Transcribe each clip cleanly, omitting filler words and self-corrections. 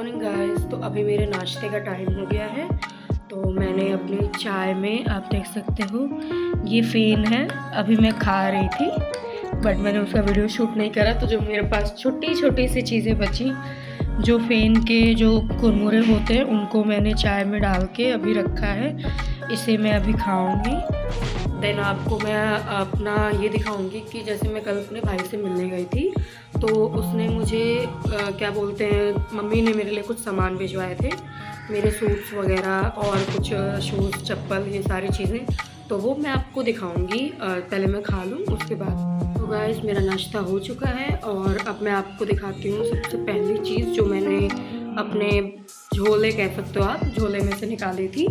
Morning guys. तो अभी मेरे नाश्ते का टाइम हो गया है। तो मैंने अपनी चाय में, आप देख सकते हो ये फ़ेन है, अभी मैं खा रही थी बट मैंने उसका वीडियो शूट नहीं करा। तो जो मेरे पास छोटी छोटी सी चीज़ें बची, जो फ़ेन के जो कुरमुरे होते हैं उनको मैंने चाय में डाल के अभी रखा है, इसे मैं अभी खाऊंगी। देन आपको मैं अपना ये दिखाऊंगी कि जैसे मैं कल अपने भाई से मिलने गई थी तो उसने मुझे क्या बोलते हैं, मम्मी ने मेरे लिए कुछ सामान भिजवाए थे, मेरे सूट्स वगैरह और कुछ शूज़ चप्पल, ये सारी चीज़ें। तो वो मैं आपको दिखाऊंगी, पहले मैं खा लूँ उसके बाद। तो गाइस मेरा नाश्ता हो चुका है और अब मैं आपको दिखाती हूँ सबसे पहली चीज़ जो मैंने अपने झोले, कह सकते हो आप, झोले में से निकाली थी,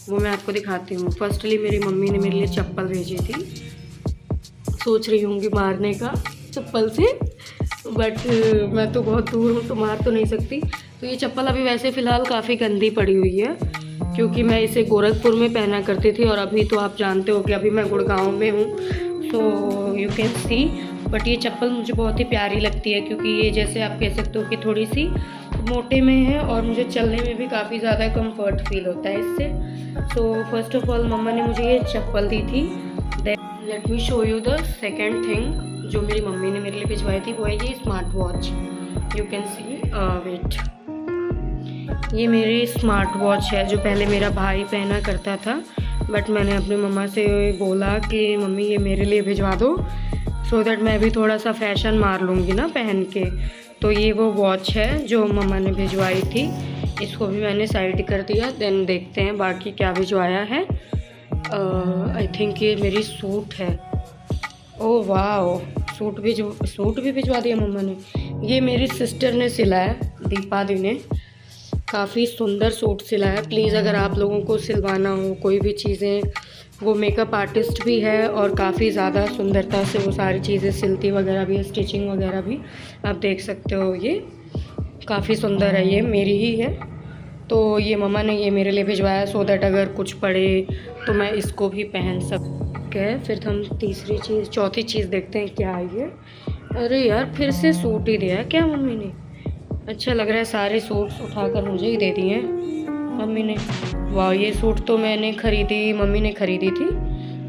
वो मैं आपको दिखाती हूँ। फर्स्टली मेरी मम्मी ने मेरे लिए चप्पल भेजी थी, सोच रही होंगी मारने का चप्पल से, बट मैं तो बहुत दूर हूँ तो मार तो नहीं सकती। तो ये चप्पल अभी वैसे फ़िलहाल काफ़ी गंदी पड़ी हुई है क्योंकि मैं इसे गोरखपुर में पहना करती थी और अभी तो आप जानते हो कि अभी मैं गुड़गांव में हूँ, so you can C. But ये चप्पल मुझे बहुत ही प्यारी लगती है क्योंकि ये, जैसे आप कह सकते हो कि थोड़ी सी मोटे में है और मुझे चलने में भी काफ़ी ज़्यादा कंफर्ट फील होता है इससे। सो फर्स्ट ऑफ ऑल मम्मा ने मुझे ये चप्पल दी थी। Then let me show you the second thing जो मेरी मम्मी ने मेरे लिए भिजवाई थी, वो है ये smart watch. You can see, wait, ये मेरी स्मार्ट वॉच है जो पहले मेरा भाई पहना करता था, बट मैंने अपनी मम्मा से बोला कि मम्मी ये मेरे लिए भिजवा दो, सो दैट मैं भी थोड़ा सा फैशन मार लूँगी ना पहन के। तो ये वो वॉच है जो मम्मा ने भिजवाई थी, इसको भी मैंने साइड कर दिया। देन देखते हैं बाकी क्या भिजवाया है। आई थिंक ये मेरी सूट है। ओह वाह, सूट भी भिजवा दिया मम्मा ने। ये मेरी सिस्टर ने सिला है, दीपा दी ने, काफ़ी सुंदर सूट सिला है। प्लीज़ अगर आप लोगों को सिलवाना हो कोई भी चीज़ें, वो मेकअप आर्टिस्ट भी है और काफ़ी ज़्यादा सुंदरता से वो सारी चीज़ें सिलती वगैरह भी है, स्टिचिंग वगैरह भी, आप देख सकते हो। ये काफ़ी सुंदर है, ये मेरी ही है। तो ये मम्मा ने ये मेरे लिए भिजवाया सो दैट अगर कुछ पड़े तो मैं इसको भी पहन सकूँ। फिर हम चौथी चीज़ देखते हैं क्या है ये। अरे यार, फिर से सूट ही दिया है क्या मम्मी ने? अच्छा लग रहा है, सारे सूट्स उठाकर मुझे ही दे दिए मम्मी ने। वाह, ये सूट तो मम्मी ने ख़रीदी थी,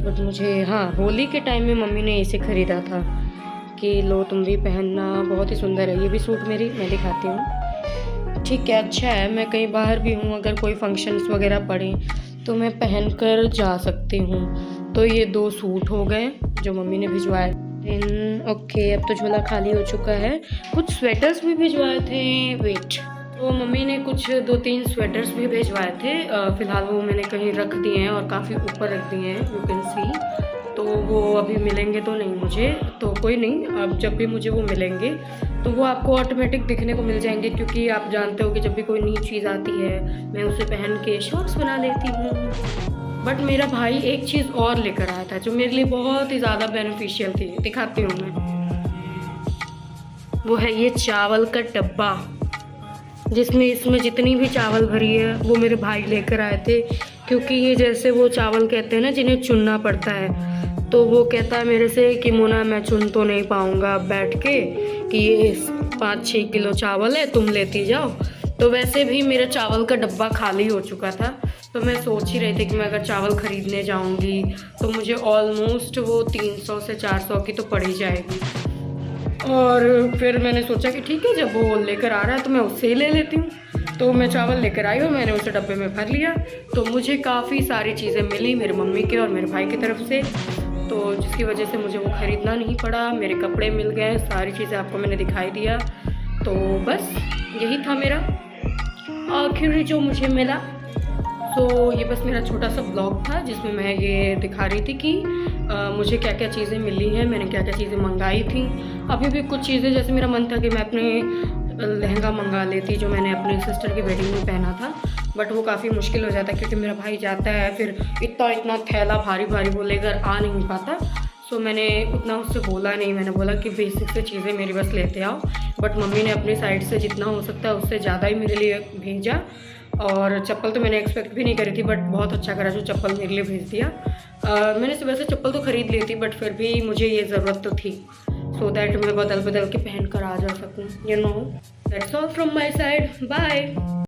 बट मुझे, हाँ, होली के टाइम में मम्मी ने इसे ख़रीदा था कि लो तुम भी पहनना, बहुत ही सुंदर है। ये भी सूट मैं दिखाती हूँ। ठीक है, अच्छा है, मैं कहीं बाहर भी हूँ, अगर कोई फंक्शंस वगैरह पड़े तो मैं पहन कर जा सकती हूँ। तो ये 2 सूट हो गए जो मम्मी ने भिजवाए। ओके, अब तो झोला खाली हो चुका है। कुछ स्वेटर्स भी भिजवाए थे, वेट, तो मम्मी ने कुछ 2-3 स्वेटर्स भी भिजवाए थे। फ़िलहाल वो मैंने कहीं रख दिए हैं और काफ़ी ऊपर रख दिए हैं, यू कैन सी। तो वो अभी मिलेंगे तो नहीं मुझे, तो कोई नहीं, अब जब भी मुझे वो मिलेंगे तो वो आपको ऑटोमेटिक दिखने को मिल जाएंगे क्योंकि आप जानते हो कि जब भी कोई नई चीज़ आती है मैं उसे पहन के शॉर्ट्स बना लेती हूँ। बट मेरा भाई एक चीज़ और लेकर आया था जो मेरे लिए बहुत ही ज़्यादा बेनिफिशियल थी, दिखाती हूँ मैं। वो है ये चावल का डब्बा, इसमें जितनी भी चावल भरी है वो मेरे भाई लेकर आए थे क्योंकि ये, जैसे वो चावल कहते हैं ना जिन्हें चुनना पड़ता है, तो वो कहता है मेरे से कि मोना मैं चुन तो नहीं पाऊँगा बैठ के कि ये 5-6 किलो चावल है, तुम लेती जाओ। तो वैसे भी मेरा चावल का डब्बा खाली हो चुका था, तो मैं सोच ही रही थी कि मैं अगर चावल ख़रीदने जाऊंगी तो मुझे ऑलमोस्ट वो 300 से 400 की तो पड़ ही जाएगी। और फिर मैंने सोचा कि ठीक है, जब वो लेकर आ रहा है तो मैं उससे ही ले लेती हूँ। तो मैं चावल लेकर आई और मैंने उसे डब्बे में भर लिया। तो मुझे काफ़ी सारी चीज़ें मिली मेरी मम्मी के और मेरे भाई की तरफ से, तो जिसकी वजह से मुझे वो ख़रीदना नहीं पड़ा। मेरे कपड़े मिल गए, सारी चीज़ें आपको मैंने दिखाई दिया। तो बस यही था मेरा आखिर जो मुझे मिला। तो ये बस मेरा छोटा सा ब्लॉग था जिसमें मैं ये दिखा रही थी कि मुझे क्या क्या चीज़ें मिली हैं, मैंने क्या क्या चीज़ें मंगाई थी। अभी भी कुछ चीज़ें, जैसे मेरा मन था कि मैं अपने लहंगा मंगा लेती जो मैंने अपने सिस्टर की वेडिंग में पहना था, बट वो काफ़ी मुश्किल हो जाता है क्योंकि मेरा भाई जाता है फिर इतना थैला भारी वो लेकर आ नहीं पाता। सो मैंने उतना उससे बोला नहीं, मैंने बोला कि बेसिक से चीज़ें मेरी बस लेते आओ। बट मम्मी ने अपनी साइड से जितना हो सकता है उससे ज़्यादा ही मेरे लिए भेजा। और चप्पल तो मैंने एक्सपेक्ट भी नहीं करी थी, बट बहुत अच्छा करा जो चप्पल मेरे लिए भेज दिया। मैंने वैसे चप्पल तो ख़रीद ली थी बट फिर भी मुझे ये ज़रूरत तो थी, सो दैट मैं बदल के पहन कर आ जा सकूँ, you know. That's all from my side, bye.